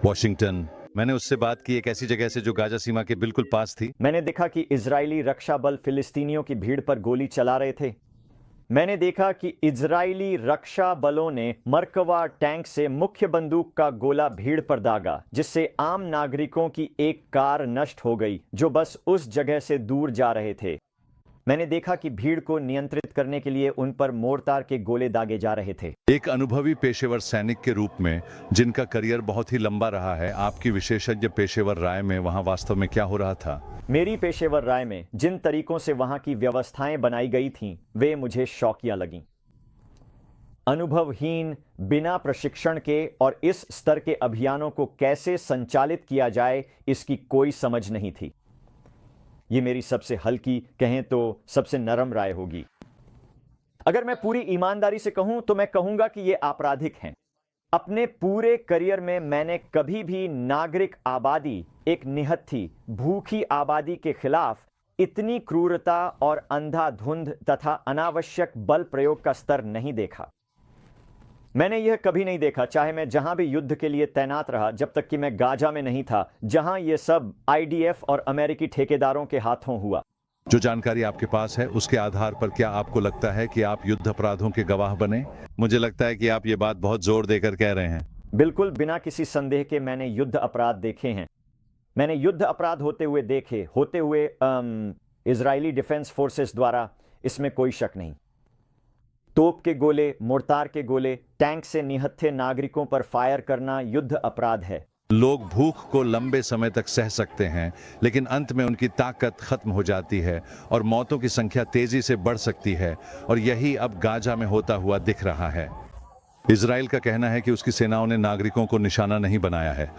Washington. मैंने उससे बात की एक ऐसी जगह से जो गाजा सीमा के बिल्कुल पास थी। मैंने देखा कि इजरायली रक्षा बल फिलिस्तीनियों की भीड़ पर गोली चला रहे थे। मैंने देखा कि इजरायली रक्षा बलों ने मरकवा टैंक से मुख्य बंदूक का गोला भीड़ पर दागा, जिससे आम नागरिकों की एक कार नष्ट हो गई जो बस उस जगह से दूर जा रहे थे। मैंने देखा कि भीड़ को नियंत्रित करने के लिए उन पर मोर्टार के गोले दागे जा रहे थे। एक अनुभवी पेशेवर सैनिक के रूप में जिनका करियर बहुत ही लंबा रहा है, आपकी विशेषज्ञ पेशेवर राय में वहां वास्तव में क्या हो रहा था? मेरी पेशेवर राय में जिन तरीकों से वहां की व्यवस्थाएं बनाई गई थीं, वे मुझे शौकिया लगीं। अनुभवहीन, बिना प्रशिक्षण के और इस स्तर के अभियानों को कैसे संचालित किया जाए, इसकी कोई समझ नहीं थी। ये मेरी सबसे हल्की, कहें तो सबसे नरम राय होगी। अगर मैं पूरी ईमानदारी से कहूं तो मैं कहूंगा कि ये आपराधिक हैं। अपने पूरे करियर में मैंने कभी भी नागरिक आबादी, एक निहत्थी, भूखी आबादी के खिलाफ इतनी क्रूरता और अंधाधुंध तथा अनावश्यक बल प्रयोग का स्तर नहीं देखा। मैंने यह कभी नहीं देखा, चाहे मैं जहां भी युद्ध के लिए तैनात रहा, जब तक कि मैं गाजा में नहीं था, जहां यह सब आईडीएफ और अमेरिकी ठेकेदारों के हाथों हुआ। जो जानकारी आपके पास है उसके आधार पर क्या आपको लगता है कि आप युद्ध अपराधों के गवाह बने? मुझे लगता है कि आप ये बात बहुत जोर देकर कह रहे हैं। बिल्कुल, बिना किसी संदेह के मैंने युद्ध अपराध देखे हैं। मैंने युद्ध अपराध होते हुए इजरायली डिफेंस फोर्सेस द्वारा, इसमें कोई शक नहीं। तोप के गोले, मोर्टार के गोले, टैंक से निहत्थे नागरिकों पर फायर करना युद्ध अपराध है। लोग भूख को लंबे समय तक सह सकते हैं, लेकिन अंत में उनकी ताकत खत्म हो जाती है और मौतों की संख्या तेजी से बढ़ सकती है, और यही अब गाजा में होता हुआ दिख रहा है। इजराइल का कहना है कि उसकी सेनाओं ने नागरिकों को निशाना नहीं बनाया है।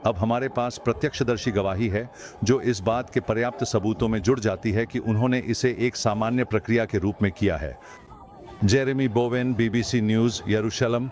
अब हमारे पास प्रत्यक्षदर्शी गवाही है जो इस बात के पर्याप्त सबूतों में जुड़ जाती है कि उन्होंने इसे एक सामान्य प्रक्रिया के रूप में किया है। जेरेमी बोवेन, बीबीसी न्यूज़, यरूशलेम।